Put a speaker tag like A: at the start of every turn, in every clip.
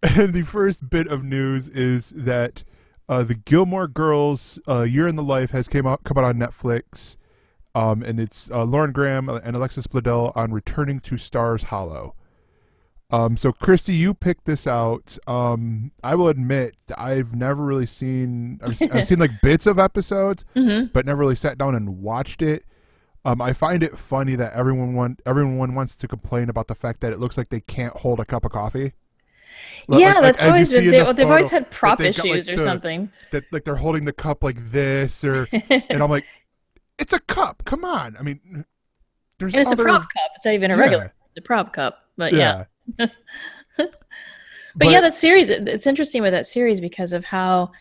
A: And the first bit of news is that the Gilmore Girls Year in the Life has come out on Netflix, and it's Lauren Graham and Alexis Bledel on returning to Stars Hollow. So Kristi, you picked this out. I will admit I've never really seen. I've seen like bits of episodes,
B: Hmm.
A: but never really sat down and watched it. I find it funny that everyone wants to complain about the fact that it looks like they can't hold a cup of coffee.
B: Yeah,
A: Like
B: that's
A: as you
B: always
A: see
B: been
A: in the
B: they've always
A: photo
B: had
A: that
B: prop
A: they've got like
B: issues or something.
A: they're holding the cup like this, or and I'm like, it's a cup. Come on. I mean, there's
B: And it's a prop
A: other.
B: cup. It's not even a regular,
A: Yeah,
B: it's a prop cup. But yeah.
A: yeah,
B: But yeah,
A: but
B: that series, it's interesting with that series because of how,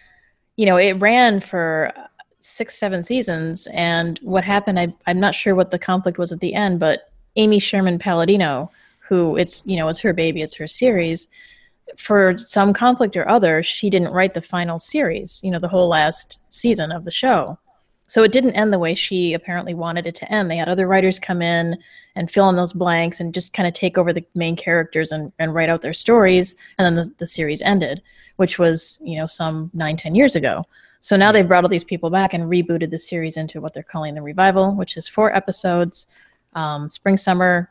B: it ran for 6, 7 seasons. And what happened, I'm not sure what the conflict was at the end, but Amy Sherman Palladino, who it's her baby, it's her series, for some conflict or other, she didn't write the final series, the whole last season of the show. So it didn't end the way she apparently wanted it to end. They had other writers come in and fill in those blanks and just kind of take over the main characters and write out their stories. And then the series ended, which was, some 9, 10 years ago. So now they've brought all these people back and rebooted the series into what they're calling the revival, which is 4 episodes, spring, summer,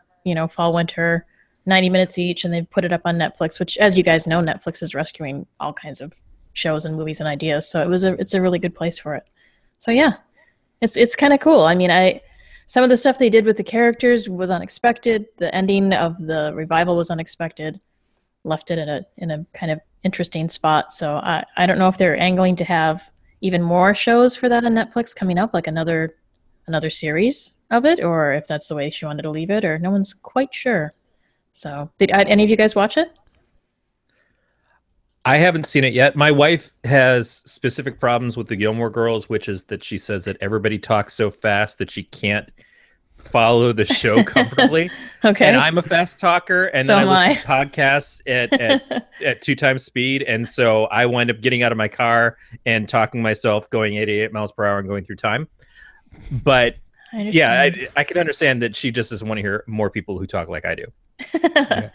B: fall, winter, 90 minutes each. And they put it up on Netflix, which, as you guys know, Netflix is rescuing all kinds of shows and movies and ideas. So it's a really good place for it. So yeah, it's kind of cool. I mean, I some of the stuff they did with the characters was unexpected. The ending of the revival was unexpected. Left it in a kind of interesting spot. So I don't know if they're angling to have even more shows for that on Netflix coming up, like another series of it, or if that's the way she wanted to leave it, or no one's quite sure. So did any of you guys watch it?
C: I haven't seen it yet. My wife has specific problems with the Gilmore Girls, which is that she says that everybody talks so fast that she can't follow the show comfortably. And
B: Okay,
C: I'm a fast talker, and then
B: so
C: I
B: am
C: listen to
B: I.
C: podcasts at 2 times speed, and so I wind up getting out of my car and talking myself going 88 miles per hour and going through time. But
B: I
C: yeah,
B: understand.
C: I can understand that she just doesn't want to hear more people who talk like I do.
A: yeah.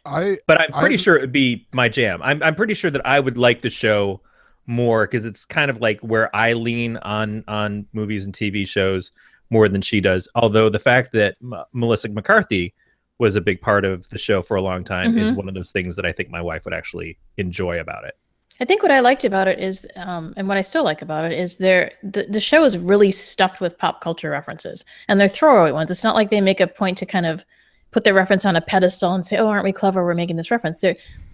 A: I
C: But I'm pretty
A: I've
C: sure it would be my jam. I'm pretty sure that I would like the show more because it's kind of like where I lean on movies and TV shows more than she does. Although the fact that Melissa McCarthy was a big part of the show for a long time is
B: Hmm.
C: one of those things that I think my wife would actually enjoy about it.
B: I think what I liked about it is, and what I still like about it is the show is really stuffed with pop culture references, and they're throwaway ones. It's not like they make a point to kind of put their reference on a pedestal and say, "Oh, aren't we clever? We're making this reference."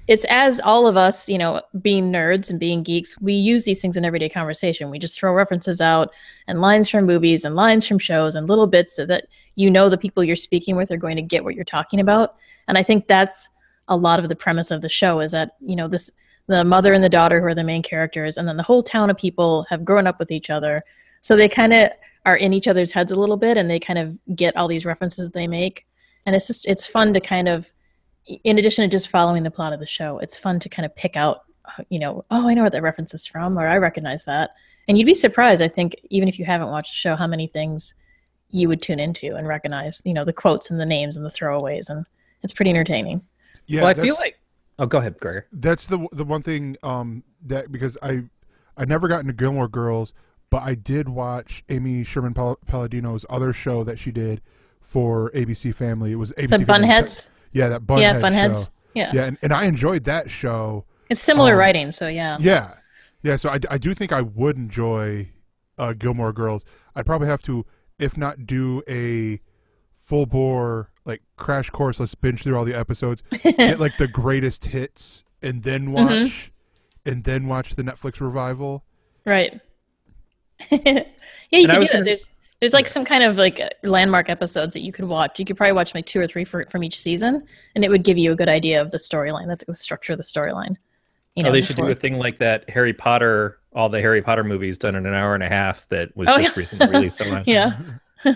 B: It's as all of us, being nerds and being geeks, we use these things in everyday conversation. We just throw references out and lines from movies and lines from shows and little bits so that the people you're speaking with are going to get what you're talking about. And I think that's a lot of the premise of the show is that this the mother and the daughter who are the main characters, and then the whole town of people have grown up with each other, so they kind of are in each other's heads a little bit, and they kind of get all these references they make, and it's fun to kind of, in addition to just following the plot of the show, it's fun to kind of pick out, oh, I know what that reference is from, or I recognize that, and you'd be surprised, I think, even if you haven't watched the show, how many things you would tune into and recognize, the quotes and the names and the throwaways, and it's pretty entertaining.
C: Well,
A: yeah
C: I feel
A: that's
C: like oh, go ahead, Gregor.
A: that's the one thing that because I never got into Gilmore Girls, but I did watch Amy Sherman Palladino's other show that she did for ABC Family. It was
B: So
A: ABC Family.
B: Bunheads.
A: Yeah, that
B: Yeah,
A: Bunhead show.
B: Bunheads. Yeah.
A: Yeah, and I enjoyed that show.
B: It's similar
A: Um,
B: writing, so yeah.
A: yeah, yeah. So I do think I would enjoy Gilmore Girls. I'd probably have to, if not do a full bore like crash course, let's binge through all the episodes, get like the greatest hits,
B: Hmm.
A: and then watch the Netflix revival.
B: Right. Yeah, you
C: And I
B: could do
C: was
B: that.
C: gonna,
B: There's like
A: Yeah,
B: some kind of like landmark episodes that you could watch. You could probably watch like 2 or 3 from each season, and it would give you a good idea of the storyline. That's the structure of the storyline.
C: oh, they should do a
B: Before.
C: thing like that Harry Potter, all the Harry Potter movies done in an hour and a half that was
B: Oh
C: just recently
B: yeah,
C: released online.
B: yeah.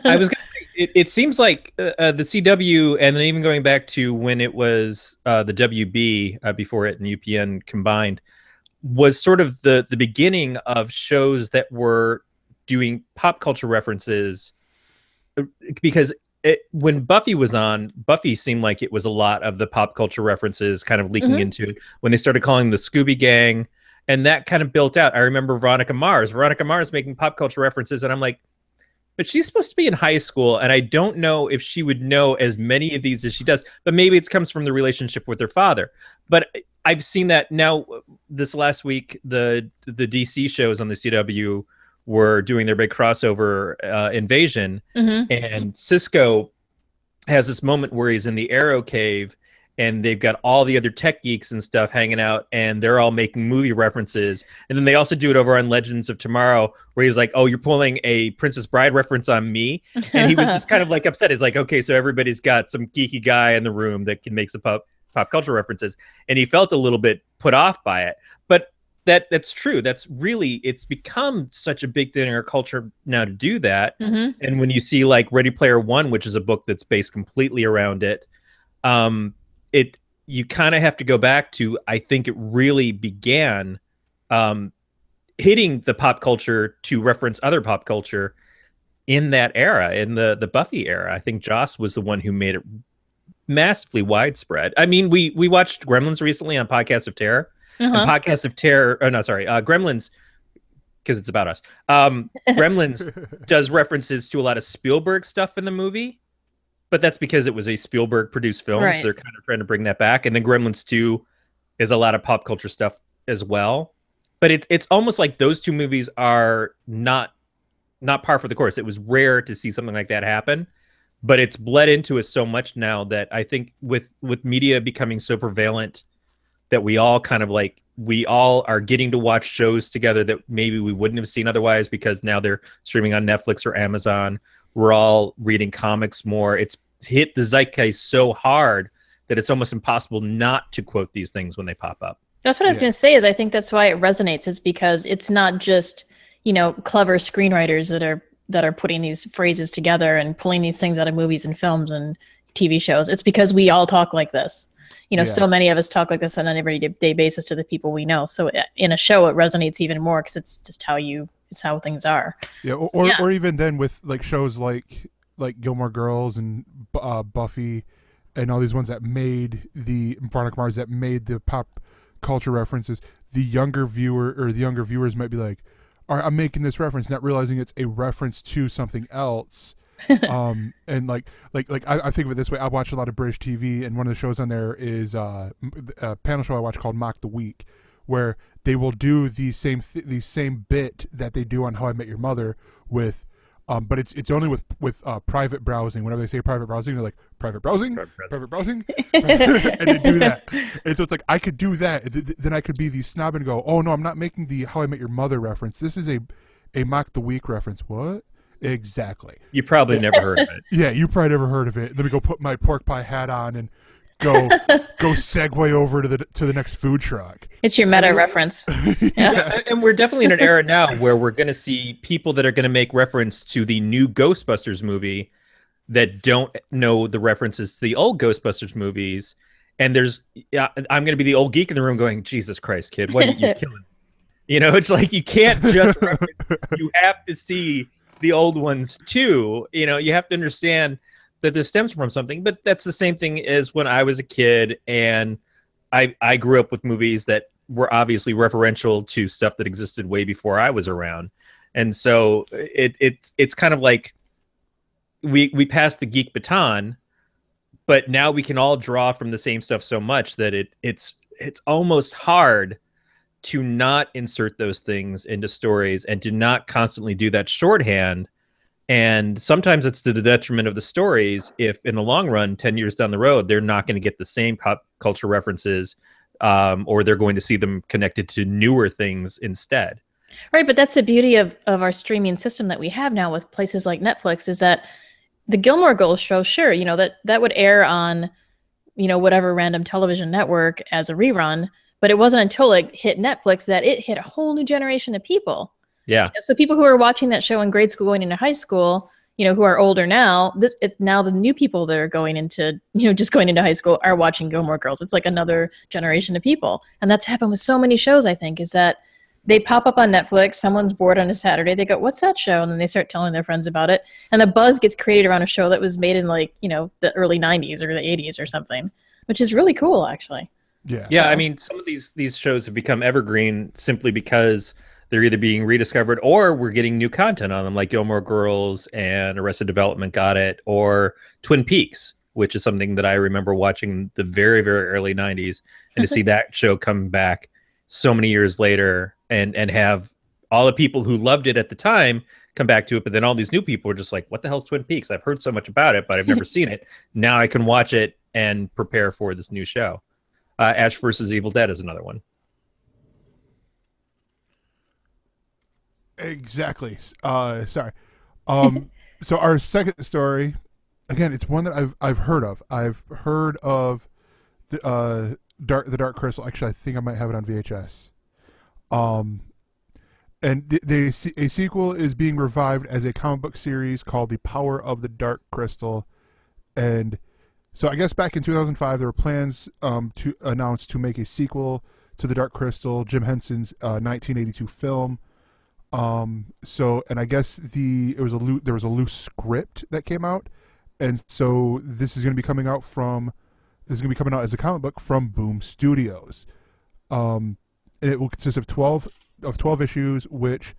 C: I was gonna say, it seems like the CW, and then even going back to when it was the WB before it and UPN combined, was sort of the beginning of shows that were doing pop culture references because when Buffy was on, Buffy seemed like it was a lot of the pop culture references kind of leaking into it when they started calling the Scooby Gang, and that kind of built out. I remember Veronica Mars making pop culture references, and I'm like, but she's supposed to be in high school, and I don't know if she would know as many of these as she does, but maybe it comes from the relationship with her father. But I've seen that now. This last week, the DC shows on the CW were doing their big crossover invasion, and Cisco has this moment where he's in the Arrow Cave, and they've got all the other tech geeks and stuff hanging out, and they're all making movie references. And then they also do it over on Legends of Tomorrow, where he's like, oh, you're pulling a Princess Bride reference on me? And he was just kind of like upset. He's like, okay, so everybody's got some geeky guy in the room that can make some pop culture references. And he felt a little bit put off by it. But that's true. That's really, it's become such a big thing in our culture now to do that. And when you see like Ready Player One, which is a book that's based completely around it, you kind of have to go back to, I think it really began hitting the pop culture to reference other pop culture in that era, in the Buffy era. I think Joss was the one who made it massively widespread. I mean, we watched Gremlins recently on Podcast of Terror. And Podcast of Terror, oh no, sorry, Gremlins, because it's about us. Gremlins does references to a lot of Spielberg stuff in the movie, but that's because it was a Spielberg produced film. So they're kind of trying to bring that back. And then Gremlins 2 is a lot of pop culture stuff as well. But it's almost like those two movies are not par for the course. It was rare to see something like that happen, but it's bled into us so much now that I think with media becoming so prevalent that we all are getting to watch shows together that maybe we wouldn't have seen otherwise, because now they're streaming on Netflix or Amazon. We're all reading comics more. It's hit the zeitgeist so hard that it's almost impossible not to quote these things when they pop up.
B: That's what I was going to say, is I think that's why it resonates, is because it's not just, clever screenwriters that are putting these phrases together and pulling these things out of movies and films and TV shows. It's because we all talk like this. So many of us talk like this on an everyday basis to the people we know. So in a show, it resonates even more because it's just how things are.
A: Yeah, or even then with like shows like Gilmore Girls and Buffy and all these ones that made the Veronica Mars, that made the pop culture references. The younger viewers might be like, all right, I'm making this reference, not realizing it's a reference to something else. And I think of it this way. I watch a lot of British TV, and one of the shows on there is a panel show I watch called Mock the Week, where they will do the same bit that they do on How I Met Your Mother with, but it's only with private browsing. Whenever they say private browsing, they're like private browsing, private browsing, and they do that. And so it's like, I could do that, then I could be the snob and go, oh no, I'm not making the How I Met Your Mother reference. This is a Mock the Week reference. What? Exactly.
C: You probably never heard of it.
A: Yeah, you probably never heard of it. Let me go put my pork pie hat on and go segue over to the next food truck.
B: It's your meta reference.
C: Yeah. And we're definitely in an era now where we're going to see people that are going to make reference to the new Ghostbusters movie that don't know the references to the old Ghostbusters movies. And I'm going to be the old geek in the room going, Jesus Christ, kid, what are you killing? It's like, you can't just reference, you have to see the old ones too. You have to understand that this stems from something. But that's the same thing as when I was a kid, and I grew up with movies that were obviously referential to stuff that existed way before I was around. And so it's kind of like we passed the geek baton, but now we can all draw from the same stuff so much that it's almost hard to not insert those things into stories and to not constantly do that shorthand. And sometimes it's to the detriment of the stories if in the long run, 10 years down the road, they're not going to get the same pop culture references, or they're going to see them connected to newer things instead.
B: Right, but that's the beauty of our streaming system that we have now with places like Netflix, is that the Gilmore Girls show, sure, that would air on, whatever random television network as a rerun. But it wasn't until it hit Netflix that it hit a whole new generation of people.
C: Yeah.
B: So people who are watching that show in grade school going into high school, who are older now, it's now the new people that are going into, just going into high school are watching Gilmore Girls. It's like another generation of people. And that's happened with so many shows, I think, is that they pop up on Netflix. Someone's bored on a Saturday. They go, "What's that show?" And then they start telling their friends about it. And the buzz gets created around a show that was made in like, the early 90s or the 80s or something, which is really cool, actually.
A: Yeah.
C: Yeah, I mean, some of these shows have become evergreen simply because they're either being rediscovered or we're getting new content on them, like Gilmore Girls and Arrested Development got it, or Twin Peaks, which is something that I remember watching the very, very early 90s, and to see that show come back so many years later and have all the people who loved it at the time come back to it, but then all these new people are just like, what the hell's Twin Peaks? I've heard so much about it, but I've never seen it. Now I can watch it and prepare for this new show. Ash versus Evil Dead is another one.
A: Exactly. Sorry. So our second story, again, it's one that I've heard of. I've heard of the Dark Crystal. Actually, I think I might have it on VHS. And a sequel is being revived as a comic book series called The Power of the Dark Crystal. And so I guess back in 2005, there were plans to announce to make a sequel to The Dark Crystal, Jim Henson's 1982 film. And I guess there was a loose script that came out, and so this is going to be coming out as a comic book from Boom Studios. And it will consist of 12 issues, which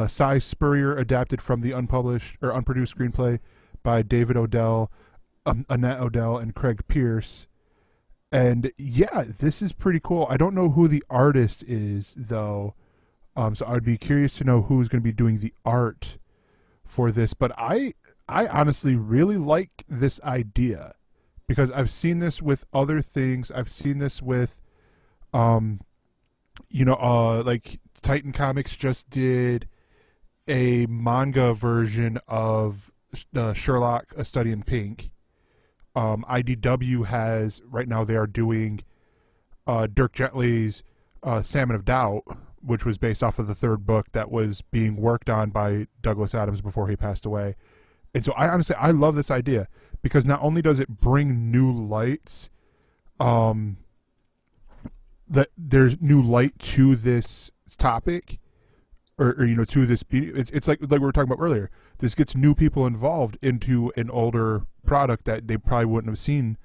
A: Cy Spurrier adapted from the unpublished or unproduced screenplay by David Odell, Annette Odell, and Craig Pierce. And yeah, this is pretty cool. I don't know who the artist is though. So I'd be curious to know who's going to be doing the art for this. But I honestly really like this idea because I've seen this with other things. I've seen this with, like Titan Comics just did a manga version of Sherlock: A Study in Pink. IDW has right now, they are doing Dirk Gently's Salmon of Doubt, which was based off of the third book that was being worked on by Douglas Adams before he passed away. And so I love this idea because not only does it bring new lights, that there's new light to this topic, or to this. It's like we were talking about earlier. This gets new people involved into an older product that they probably wouldn't have seen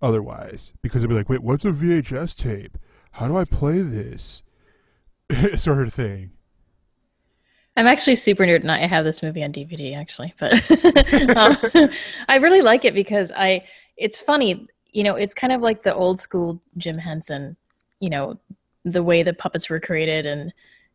A: otherwise, because they'd be like, wait, what's a VHS tape? How do I play this? Sort of thing.
B: I'm actually super nerd, and I have this movie on DVD actually, but I really like it because it's funny, it's kind of like the old school Jim Henson, the way the puppets were created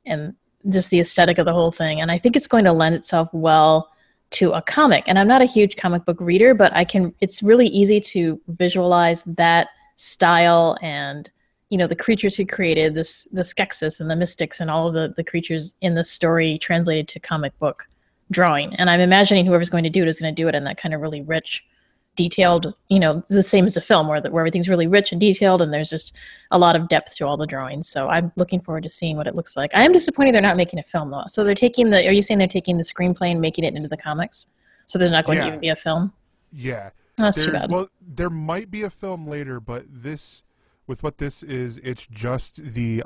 B: and just the aesthetic of the whole thing. And I think it's going to lend itself well to a comic. And I'm not a huge comic book reader, but it's really easy to visualize that style and the creatures he created, the Skeksis and the Mystics and all of the creatures in the story translated to comic book drawing. And I'm imagining whoever's going to do it is going to do it in that kind of really rich, detailed, the same as the film where everything's really rich and detailed and there's just a lot of depth to all the drawings. So I'm looking forward to seeing what it looks like. I am disappointed they're not making a film though. So are you saying they're taking the screenplay and making it into the comics? So there's not going to even be a film?
A: Yeah.
B: That's too bad.
A: Well, there might be a film later, but with what this is, it's just the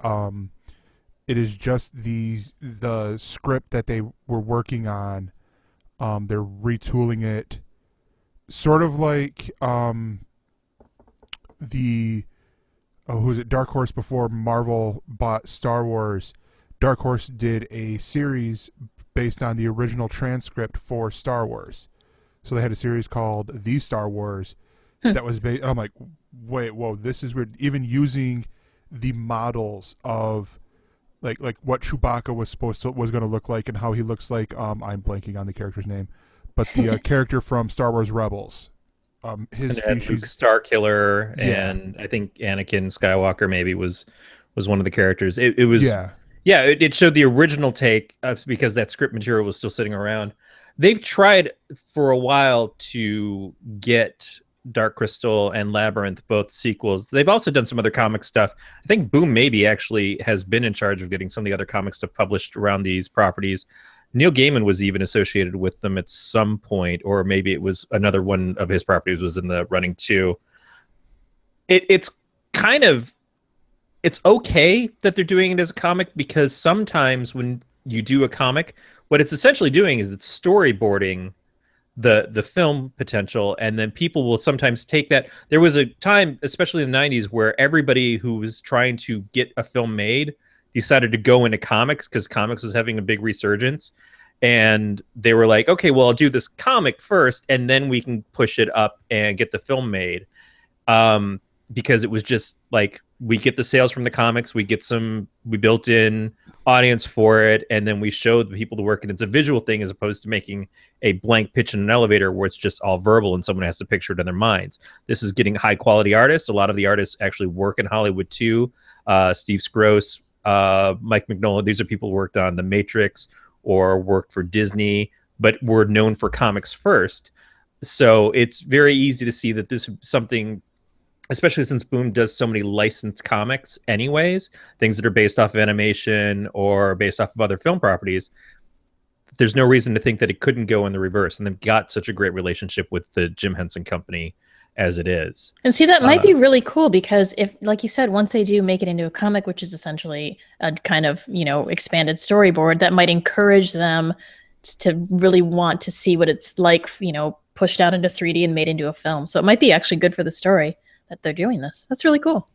A: script that they were working on. They're retooling it, sort of like who was it? Dark Horse, before Marvel bought Star Wars. Dark Horse did a series based on the original transcript for Star Wars. So they had a series called The Star Wars that was based. I'm like, wait, whoa, this is weird. Even using the models of like what Chewbacca was going to look like and how he looks like. I'm blanking on the character's name, but the character from Star Wars Rebels. His species,
C: Luke Starkiller, and I think Anakin Skywalker maybe was one of the characters. It was it showed the original take because that script material was still sitting around. They've tried for a while to get Dark Crystal and Labyrinth, both sequels. They've also done some other comic stuff. I think Boom maybe actually has been in charge of getting some of the other comic stuff published around these properties. Neil Gaiman was even associated with them at some point, or maybe it was another one of his properties was in the running too. It's it's okay that they're doing it as a comic, because sometimes when you do a comic, what it's essentially doing is it's storyboarding the film potential, and then people will sometimes take that. There was a time, especially in the 90s, where everybody who was trying to get a film made decided to go into comics because comics was having a big resurgence, and they were like, okay, well, I'll do this comic first and then we can push it up and get the film made. Because it was just like, we get the sales from the comics, we built in audience for it, and then we show the people the work, and it's a visual thing as opposed to making a blank pitch in an elevator where it's just all verbal and someone has to picture it in their minds. This is getting high quality artists. A lot of the artists actually work in Hollywood too. Steve Scroce, Mike Mignola, these are people who worked on The Matrix or worked for Disney, but were known for comics first. So it's very easy to see that this is something, especially since Boom does so many licensed comics anyways, things that are based off of animation or based off of other film properties, there's no reason to think that it couldn't go in the reverse. And they've got such a great relationship with the Jim Henson Company as it is.
B: And see, that might be really cool, because if, like you said, once they do make it into a comic, which is essentially a kind of, expanded storyboard, that might encourage them to really want to see what it's like, pushed out into 3D and made into a film. So it might be actually good for the story that they're doing this. That's really cool.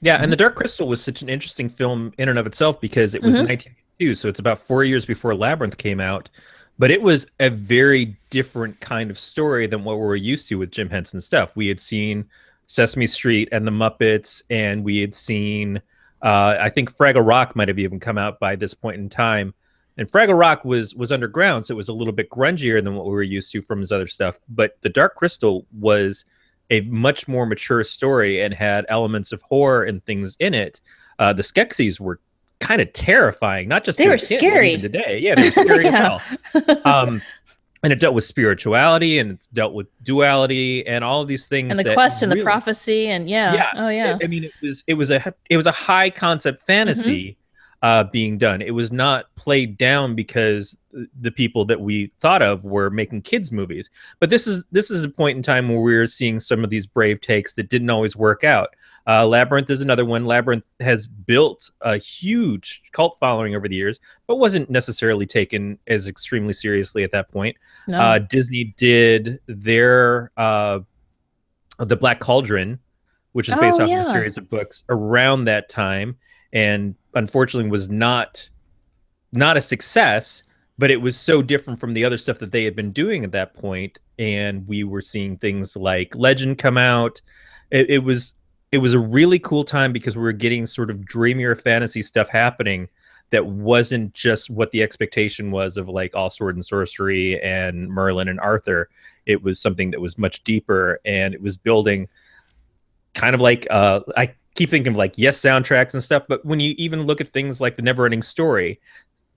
C: Yeah, and The Dark Crystal was such an interesting film in and of itself because it was 1982, so it's about 4 years before Labyrinth came out. But it was a very different kind of story than what we're used to with Jim Henson stuff. We had seen Sesame Street and the Muppets, and we had seen, I think Fraggle Rock might have even come out by this point in time. And Fraggle Rock was underground, so it was a little bit grungier than what we were used to from his other stuff. But The Dark Crystal was a much more mature story and had elements of horror and things in it. The Skeksis were kind of terrifying, not just
B: they were scary
C: even today. Yeah, they were scary as hell. And it dealt with spirituality, and it dealt with duality, and all of these things.
B: And the quest and the prophecy, and
C: I mean, it was a high concept fantasy being done. It was not played down because the people that we thought of were making kids movies. But this is a point in time where we're seeing some of these brave takes that didn't always work out. Labyrinth is another one. Labyrinth has built a huge cult following over the years, but wasn't necessarily taken as extremely seriously at that point.
B: No.
C: Disney did their The Black Cauldron, which is based off of a series of books around that time, and unfortunately was not a success, but it was so different from the other stuff that they had been doing at that point. And we were seeing things like Legend come out. It was a really cool time because we were getting sort of dreamier fantasy stuff happening that wasn't just what the expectation was of like all sword and sorcery and Merlin and Arthur. It was something that was much deeper, and it was building kind of like I keep thinking of like Yes soundtracks and stuff, but when you even look at things like The Neverending Story,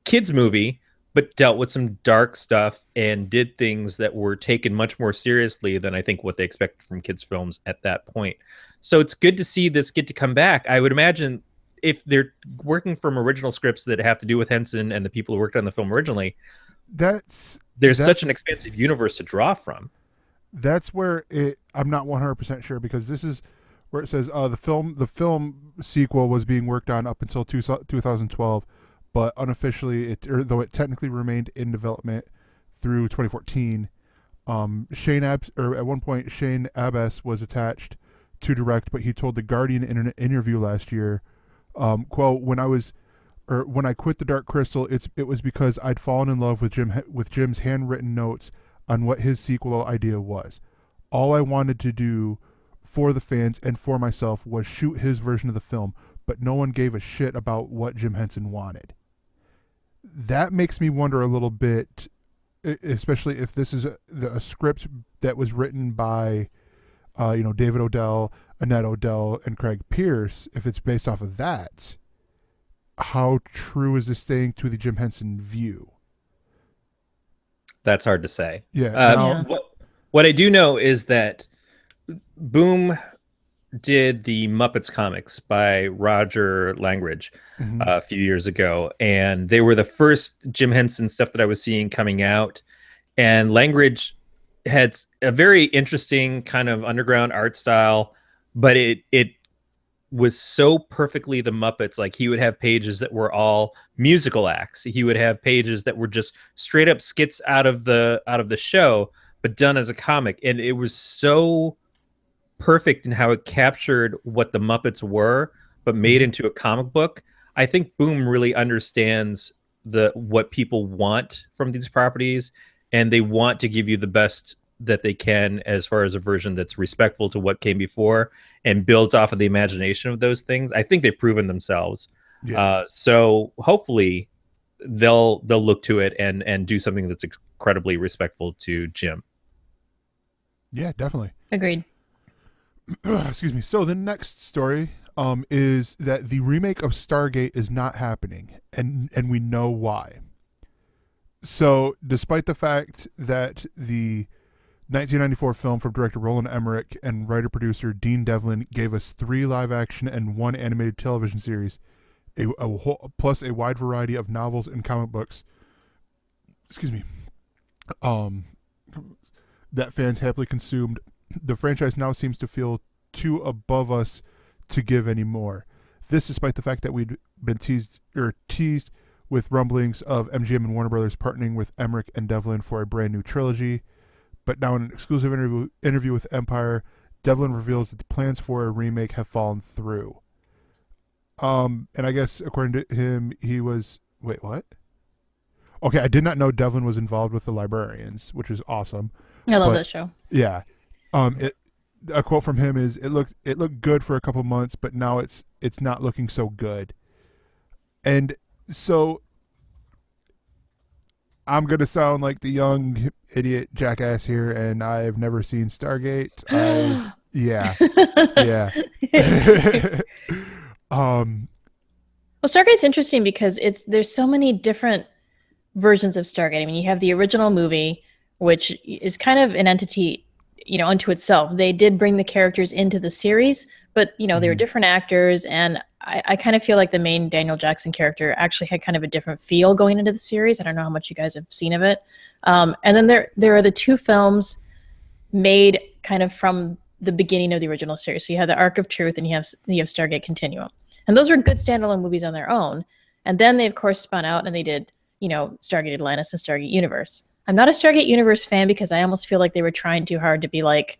C: kids movie, but dealt with some dark stuff and did things that were taken much more seriously than I think what they expected from kids films at that point. So it's good to see this get to come back. I would imagine if they're working from original scripts that have to do with Henson and the people who worked on the film originally, there's such an expansive universe to draw from.
A: That's where I'm not 100% sure, because this is where it says the film sequel was being worked on up until 2012, but unofficially, though it technically remained in development through 2014. At one point, Shane Abbas was attached to direct, but he told the Guardian in an interview last year, quote, when I quit The Dark Crystal, it was because I'd fallen in love with Jim's handwritten notes on what his sequel idea was. All I wanted to do for the fans and for myself was shoot his version of the film, but no one gave a shit about what Jim Henson wanted. That makes me wonder a little bit, especially if this is a script that was written by David Odell, Annette Odell, and Craig Pierce. If it's based off of that, how true is this staying to the Jim Henson view?
C: That's hard to say.
A: Yeah.
C: What I do know is that Boom did the Muppets comics by Roger Langridge a few years ago, and they were the first Jim Henson stuff that I was seeing coming out. And Langridge had a very interesting kind of underground art style, but it was so perfectly the Muppets. Like, he would have pages that were all musical acts. He would have pages that were just straight up skits out of the show, but done as a comic. And it was so perfect in how it captured what the Muppets were, but made into a comic book. I think Boom really understands what people want from these properties, and they want to give you the best that they can as far as a version that's respectful to what came before and builds off of the imagination of those things. I think they've proven themselves.
A: Yeah.
C: So hopefully they'll look to it and do something that's incredibly respectful to Jim.
A: Yeah, definitely.
B: Agreed.
A: Excuse me. So the next story is that the remake of Stargate is not happening, and we know why. So, despite the fact that the 1994 film from director Roland Emmerich and writer-producer Dean Devlin gave us 3 live-action and 1 animated television series, plus a wide variety of novels and comic books, excuse me, that fans happily consumed, the franchise now seems to feel too above us to give any more. This despite the fact that we'd been teased with rumblings of MGM and Warner Brothers partnering with Emmerich and Devlin for a brand new trilogy. But now in an exclusive interview with Empire, Devlin reveals that the plans for a remake have fallen through. And I guess according to him, he was... Wait, what? Okay, I did not know Devlin was involved with the Librarians, which is awesome.
B: I love that show.
A: Yeah. A quote from him is, it looked good for a couple months, but now it's not looking so good. And so I'm going to sound like the young idiot jackass here, and I've never seen Stargate. Yeah.
B: Well, Stargate's interesting because there's so many different versions of Stargate. I mean, you have the original movie, which is kind of an entity, unto itself. They did bring the characters into the series, but they were different actors, and I kind of feel like the main Daniel Jackson character actually had kind of a different feel going into the series. I don't know how much you guys have seen of it. And then there are the 2 films made kind of from the beginning of the original series. So you have the Arc of Truth and you have Stargate Continuum. And those were good standalone movies on their own. And then they, of course, spun out and they did, Stargate Atlantis and Stargate Universe. I'm not a Stargate Universe fan because I almost feel like they were trying too hard to be like,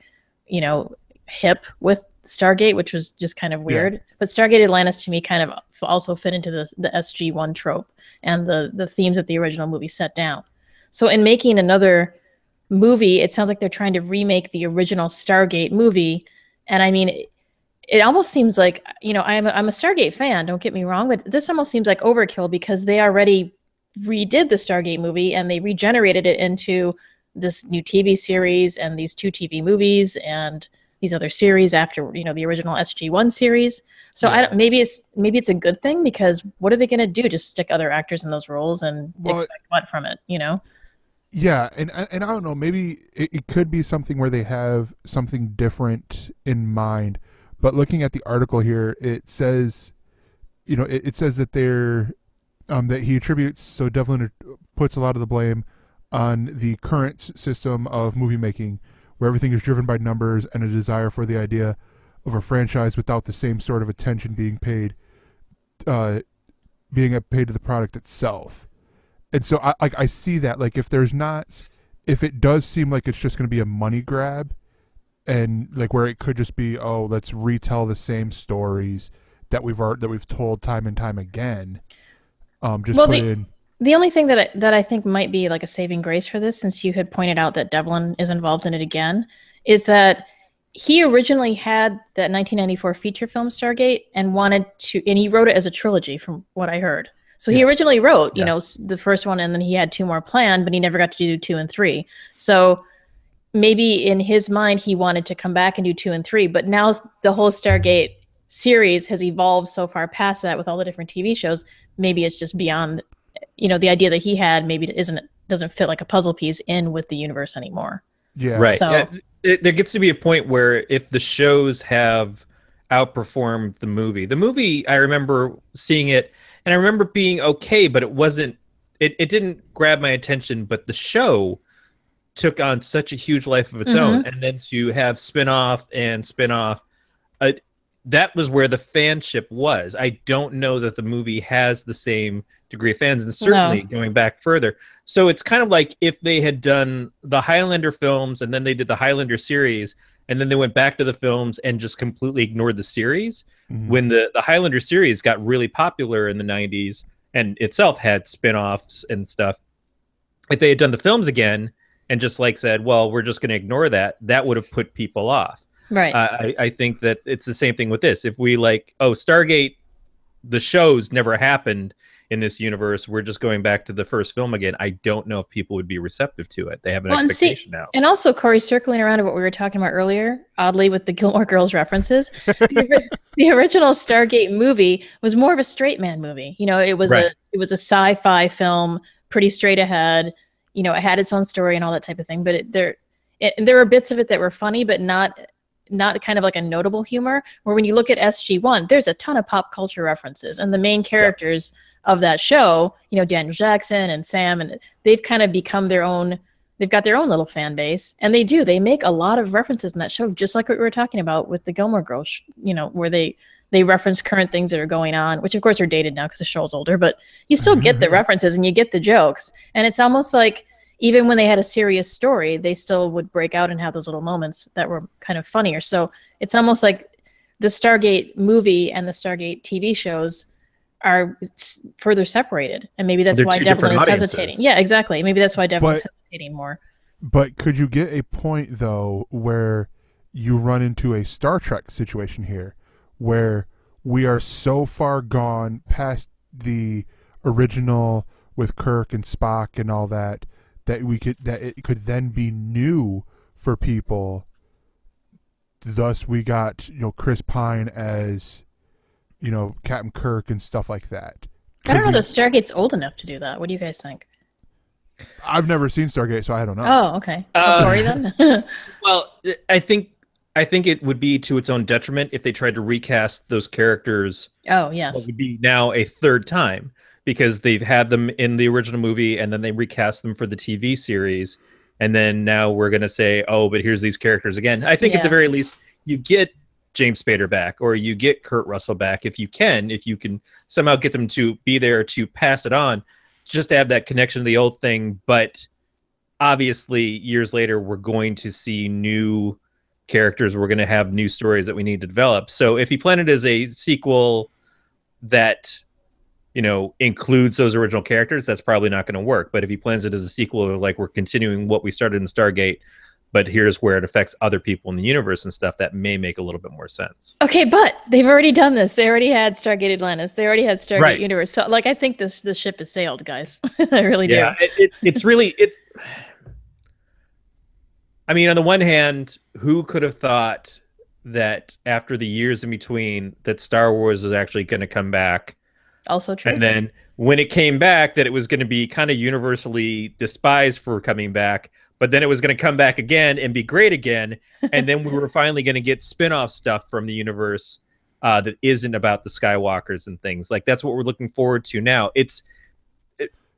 B: hip with Stargate, which was just kind of weird. Yeah. But Stargate Atlantis to me kind of also fit into the SG-1 trope and the themes that the original movie set down. So in making another movie, it sounds like they're trying to remake the original Stargate movie. And I mean, it almost seems like, I'm a Stargate fan, don't get me wrong, but this almost seems like overkill because they already redid the Stargate movie and they regenerated it into this new TV series and these 2 TV movies and these other series after, the original SG-1 series. So yeah. Maybe it's a good thing because what are they going to do? Just stick other actors in those roles and expect what from it,
A: Yeah, and I don't know, maybe it could be something where they have something different in mind. But looking at the article here, it says, it says that that he attributes, so Devlin puts a lot of the blame on the current system of movie making, where everything is driven by numbers and a desire for the idea of a franchise without the same sort of attention being paid to the product itself. And so I see that, like, if it does seem like it's just going to be a money grab, and like where it could just be, oh, let's retell the same stories that we've told time and time again.
B: The only thing that I think might be like a saving grace for this, since you had pointed out that Devlin is involved in it again, is that he originally had that 1994 feature film Stargate and he wrote it as a trilogy from what I heard. So he originally wrote, the first one, and then he had 2 more planned, but he never got to do 2 and 3. So maybe in his mind, he wanted to come back and do 2 and 3, but now the whole Stargate series has evolved so far past that with all the different TV shows. Maybe it's just beyond, the idea that he had maybe doesn't fit like a puzzle piece in with the universe anymore.
A: Yeah.
C: Right.
B: So
C: there gets to be a point where if the shows have outperformed the movie, I remember seeing it and I remember being okay, but it didn't grab my attention, but the show took on such a huge life of its own. And then to have spin-off, that was where the fanship was. I don't know that the movie has the same degree of fans, and certainly going back further. So it's kind of like if they had done the Highlander films and then they did the Highlander series, and then they went back to the films and just completely ignored the series. When the Highlander series got really popular in the 90s and itself had spin-offs and stuff, if they had done the films again and just like said, well, we're just going to ignore that, that would have put people off.
B: Right.
C: I think that it's the same thing with this. If we like, oh, Stargate, the shows never happened in this universe, we're just going back to the first film again, I don't know if people would be receptive to it. They have an expectation now.
B: And also, Corey, circling around to what we were talking about earlier, oddly with the Gilmore Girls references, the original Stargate movie was more of a straight man movie. You know, it was a sci-fi film, pretty straight ahead. You know, it had its own story and all that type of thing. But there were bits of it that were funny, but not kind of like a notable humor. Where when you look at SG-1, there's a ton of pop culture references, and the main characters of that show, you know, Daniel Jackson and Sam, and they've kind of become their own. They've got their own little fan base, and they make a lot of references in that show, just like what we were talking about with the Gilmore Girls. You know, where they reference current things that are going on, which of course are dated now because the show's older, but you still get the references and you get the jokes, and it's almost like even when they had a serious story, they still would break out and have those little moments that were kind of funnier. So it's almost like the Stargate movie and the Stargate TV shows are further separated, and maybe that's why Devlin is hesitating. Yeah, exactly. Maybe that's why Devlin is hesitating more.
A: But could you get a point though where you run into a Star Trek situation here, where we are so far gone past the original with Kirk and Spock and all that that it could then be new for people. Thus, we got Chris Pine as Captain Kirk and stuff like that.
B: I don't know that Stargate's old enough to do that. What do you guys think?
A: I've never seen Stargate, so I don't know.
B: Oh, okay. Corey, then.
C: Well, I think it would be to its own detriment if they tried to recast those characters.
B: Oh, yes.
C: It would be now a third time, because they've had them in the original movie and then they recast them for the TV series, and then now we're going to say, oh, but here's these characters again. I think at the very least you get James Spader back, or you get Kurt Russell back if you can somehow get them to be there to pass it on, just to have that connection to the old thing. But obviously years later we're going to see new characters, we're going to have new stories that we need to develop. So if he planned it as a sequel that includes those original characters, that's probably not going to work. But if he plans it as a sequel, like we're continuing what we started in Stargate, but here's where it affects other people in the universe and stuff, that may make a little bit more sense.
B: Okay, but they've already done this. They already had Stargate Atlantis. They already had Stargate Universe. So, like, I think this ship has sailed, guys. I really do.
C: Yeah, it's I mean, on the one hand, who could have thought that after the years in between that Star Wars was actually going to come back?
B: Also true.
C: And then when it came back, that it was going to be kind of universally despised for coming back, but then it was going to come back again and be great again. And then we were finally going to get spin-off stuff from the universe that isn't about the Skywalkers and things. Like, that's what we're looking forward to now.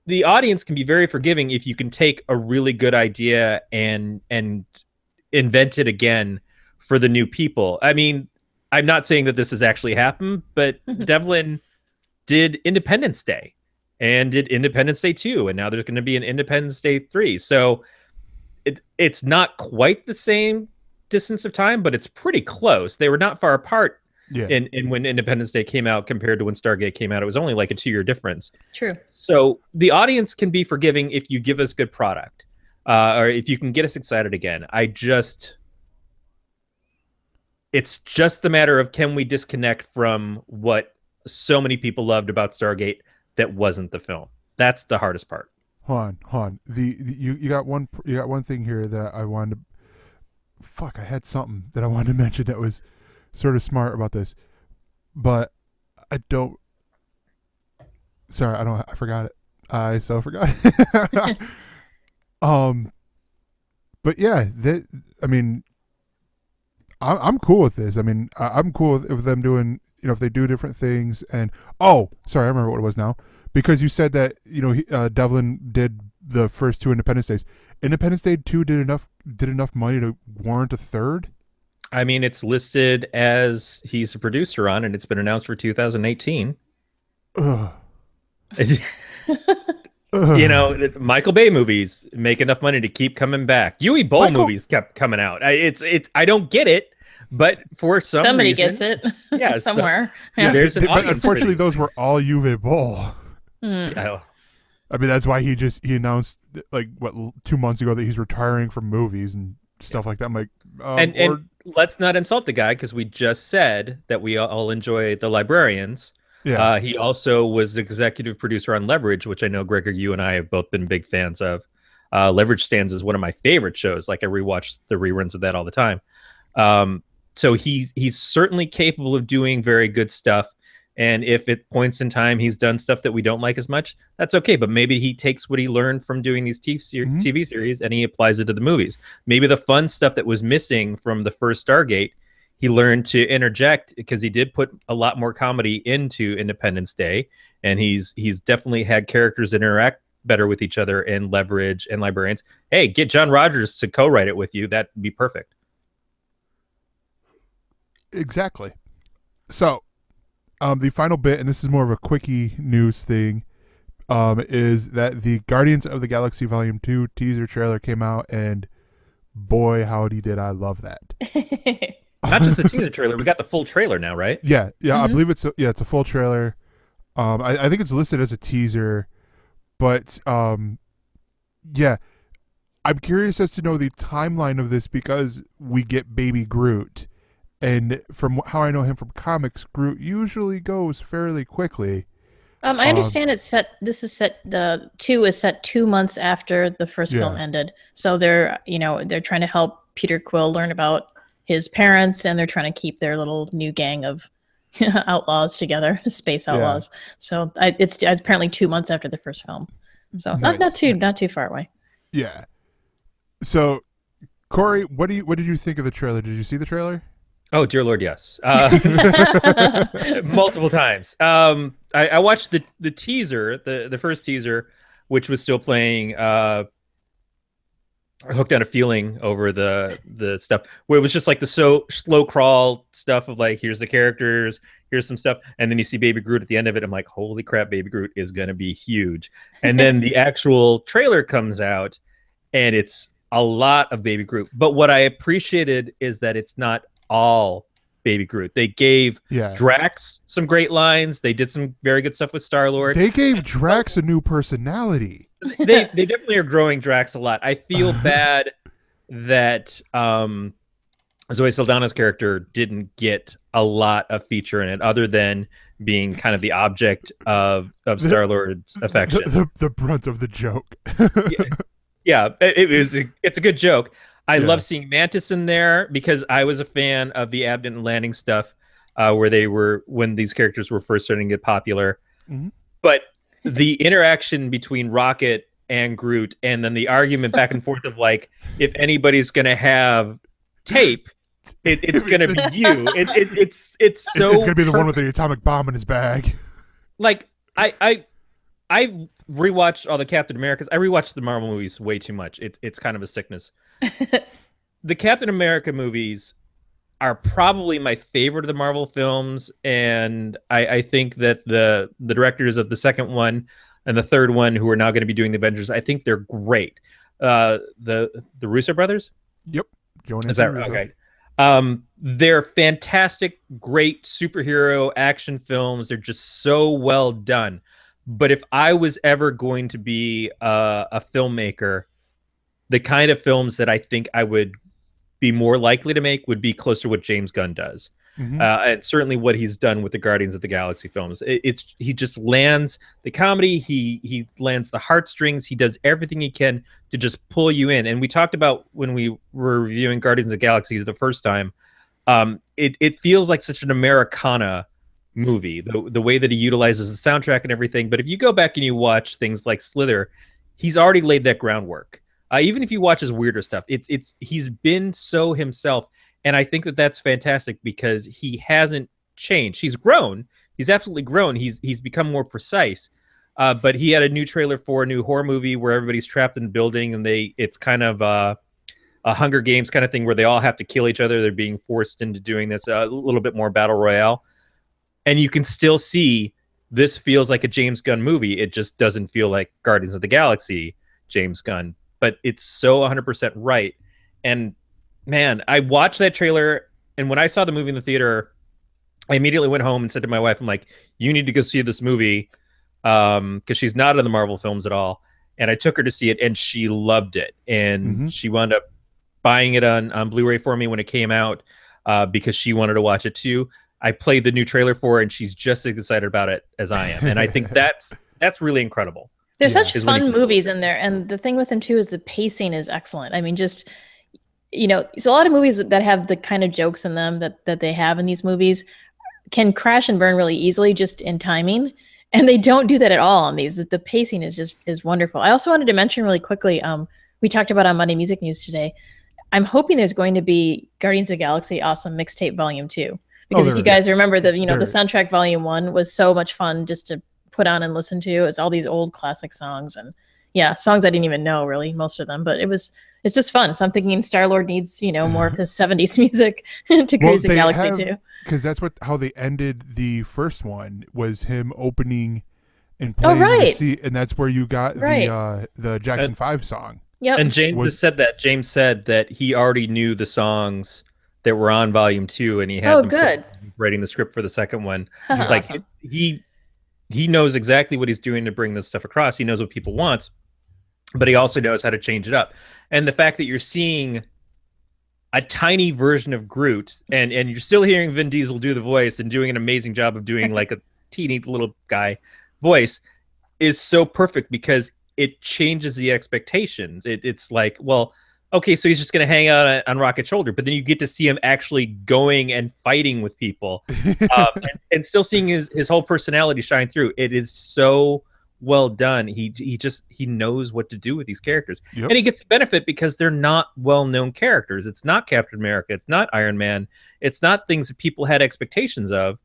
C: The audience can be very forgiving if you can take a really good idea and invent it again for the new people. I mean, I'm not saying that this has actually happened, but Devlin did Independence Day and did Independence Day 2, and now there's going to be an Independence Day 3. So it's not quite the same distance of time, but it's pretty close. They were not far apart in when Independence Day came out compared to when Stargate came out. It was only like a 2-year difference.
B: True.
C: So the audience can be forgiving if you give us good product, or if you can get us excited again. It's just the matter of, can we disconnect from what so many people loved about Stargate that wasn't the film? That's the hardest part.
A: Hold on. You got one thing here that I wanted to. I had something that I wanted to mention that was sort of smart about this, but I don't. Sorry, I forgot it. I so forgot. But yeah, I mean, I'm cool with this. I mean, I'm cool with them doing. If they do different things, and sorry, I remember what it was now, because you said that Devlin did the first 2 Independence Days. Independence Day 2 did enough money to warrant a third.
C: I mean, it's listed as he's a producer on, and it's been announced for 2018.
A: Ugh.
C: You know, Michael Bay movies make enough money to keep coming back. Yui Bowl movies kept coming out. I don't get it, but for
B: Somebody
C: reason,
B: gets it.
C: Yeah,
B: somewhere.
A: Yeah,
C: there's an
A: but
C: audience.
A: unfortunately, those were all Uwe Boll.
C: Yeah.
A: I mean, that's why he announced like 2 months ago that he's retiring from movies and stuff like that. I'm like,
C: and let's not insult the guy because we just said that we all enjoy The Librarians.
A: Yeah.
C: He also was executive producer on Leverage, which I know, Gregor, you and I have both been big fans of. Leverage Stands is one of my favorite shows. Like I rewatch the reruns of that all the time. So he's certainly capable of doing very good stuff. And if at points in time he's done stuff that we don't like as much, that's okay. But maybe he takes what he learned from doing these TV series and he applies it to the movies. Maybe the fun stuff that was missing from the first Stargate, he learned to interject because he did put a lot more comedy into Independence Day. And he's definitely had characters that interact better with each other in Leverage and Librarians. Hey, get John Rogers to co-write it with you. That'd be perfect.
A: Exactly. So, the final bit, and this is more of a quickie news thing, is that the Guardians of the Galaxy Volume 2 teaser trailer came out, and boy, howdy did I love that.
C: Not just the teaser trailer, we got the full trailer now, right?
A: Yeah, I believe it's a full trailer. I think it's listed as a teaser, but yeah, I'm curious as to know the timeline of this because we get Baby Groot. And from how I know him from comics, Groot usually goes fairly quickly.
B: I understand it's set. This is set. The 2 is set 2 months after the first film ended. So they're trying to help Peter Quill learn about his parents, and they're trying to keep their little new gang of outlaws together, space outlaws. Yeah. So it's apparently 2 months after the first film. So nice. not too far away.
A: Yeah. So, Corey, what did you think of the trailer? Did you see the trailer?
C: Oh, dear Lord, yes. Multiple times. I watched the teaser, the first teaser, which was still playing Hooked on a Feeling over the stuff, where it was just like the slow crawl stuff of like, here's the characters, here's some stuff, and then you see Baby Groot at the end of it. I'm like, holy crap, Baby Groot is going to be huge. And then the actual trailer comes out, and it's a lot of Baby Groot. But what I appreciated is that it's not all Baby Groot. They gave Drax some great lines. They did some very good stuff with Star-Lord.
A: They gave Drax a new personality.
C: They definitely are growing Drax a lot. I feel bad that Zoe Saldana's character didn't get a lot of feature in it, other than being kind of the object of Star-Lord's affection.
A: The brunt of the joke.
C: Yeah, it's a good joke. I love seeing Mantis in there because I was a fan of the Abnett and Landing stuff when these characters were first starting to get popular. Mm-hmm. But the interaction between Rocket and Groot, and then the argument back and forth of like, if anybody's going to have tape, it's going to be you. It's so
A: it's going to be the one with the atomic bomb in his bag.
C: Like I rewatched all the Captain Americas. I rewatched the Marvel movies way too much. It's kind of a sickness. The Captain America movies are probably my favorite of the Marvel films, and I think that the directors of the second one and the third one, who are now going to be doing the Avengers, I think they're great. The Russo brothers.
A: Yep.
C: Is that right? Okay. They're fantastic, great superhero action films. They're just so well done. But if I was ever going to be a filmmaker, the kind of films that I think I would be more likely to make would be closer to what James Gunn does. Mm-hmm. And certainly what he's done with the Guardians of the Galaxy films. He just lands the comedy, he lands the heartstrings, he does everything he can to just pull you in. And we talked about when we were reviewing Guardians of the Galaxy the first time, it feels like such an Americana movie, the way that he utilizes the soundtrack and everything. But if you go back and you watch things like Slither, he's already laid that groundwork. Even if you watch his weirder stuff, he's been so himself, and I think that that's fantastic because he hasn't changed. He's grown. He's absolutely grown. He's become more precise. But he had a new trailer for a new horror movie where everybody's trapped in a building, and it's kind of Hunger Games kind of thing where they all have to kill each other. They're being forced into doing this, a little bit more battle royale. And you can still see this feels like a James Gunn movie. It just doesn't feel like Guardians of the Galaxy James Gunn, but it's so 100% right. And man, I watched that trailer, and when I saw the movie in the theater, I immediately went home and said to my wife, I'm like, you need to go see this movie, because she's not in the Marvel films at all. And I took her to see it, and she loved it. And she wound up buying it on Blu-ray for me when it came out, because she wanted to watch it too. I played the new trailer for her, and she's just as excited about it as I am. And I think that's really incredible.
B: There's such fun movies in there. And the thing with them too is the pacing is excellent. I mean, just, you know, so a lot of movies that have the kind of jokes in them that they have in these movies can crash and burn really easily just in timing. And they don't do that at all on these. The pacing is wonderful. I also wanted to mention really quickly, we talked about on Monday Music News today, I'm hoping there's going to be Guardians of the Galaxy Awesome Mixtape Volume 2. Because if you guys remember, the soundtrack Volume 1 was so much fun just to put on and listen to. It's all these old classic songs, and songs I didn't even know, really, most of them. But it's just fun. So I'm thinking Star-Lord needs, more of his 70s music to Cruise the Galaxy too.
A: Because that's how they ended the first one, was him opening and playing the seat, and that's where you got the Jackson 5 song.
B: Yep.
C: And James said that. James said that he already knew the songs that were on Volume 2, and he had writing the script for the second one. Like
B: awesome.
C: He knows exactly what he's doing to bring this stuff across. He knows what people want, but he also knows how to change it up. And the fact that you're seeing a tiny version of Groot, and you're still hearing Vin Diesel do the voice and doing an amazing job of doing like a teeny little guy voice, is so perfect because it changes the expectations. It's like, well, okay, so he's just going to hang out on Rocket's shoulder, but then you get to see him actually going and fighting with people, and still seeing his whole personality shine through. It is so well done. He knows what to do with these characters, and he gets the benefit because they're not well-known characters. It's not Captain America. It's not Iron Man. It's not things that people had expectations of.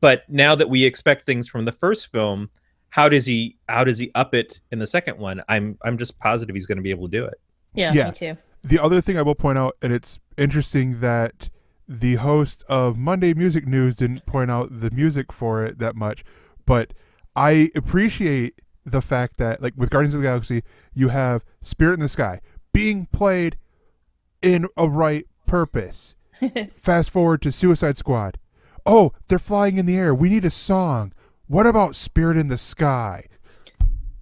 C: But now that we expect things from the first film, how does he up it in the second one? I'm just positive he's going to be able to do it.
B: Yeah, me too.
A: The other thing I will point out, and it's interesting that the host of Monday Music News didn't point out the music for it that much, but I appreciate the fact that, like with Guardians of the Galaxy, you have Spirit in the Sky being played in a right purpose. Fast forward to Suicide Squad. Oh, they're flying in the air. We need a song. What about Spirit in the Sky?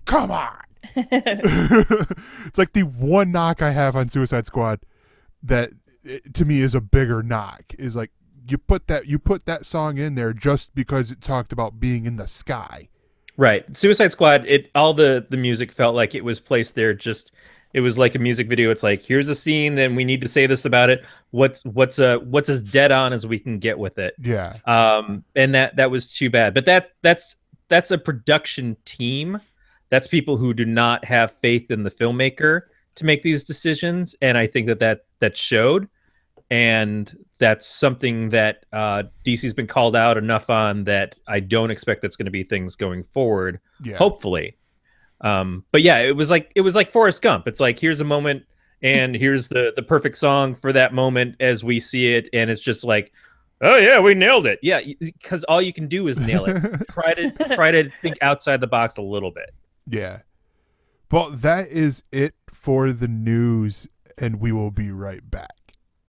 A: Come on. It's like the one knock I have on Suicide Squad that to me is a bigger knock, is like you put that song in there just because it talked about being in the sky.
C: Right. Suicide Squad, all the music felt like it was placed there, just it was like a music video. It's like, here's a scene, then we need to say this about it. What's as dead on as we can get with it.
A: Yeah.
C: And that was too bad. But that's a production team. That's people who do not have faith in the filmmaker to make these decisions, and I think that showed. And that's something that DC's been called out enough on that I don't expect that's going to be things going forward. Yeah. Hopefully. But yeah, it was like Forrest Gump. It's like, here's a moment, and here's the perfect song for that moment as we see it, and it's just like, oh yeah, we nailed it. Yeah, because all you can do is nail it. try to think outside the box a little bit.
A: Yeah. Well, that is it for the news, and we will be right back.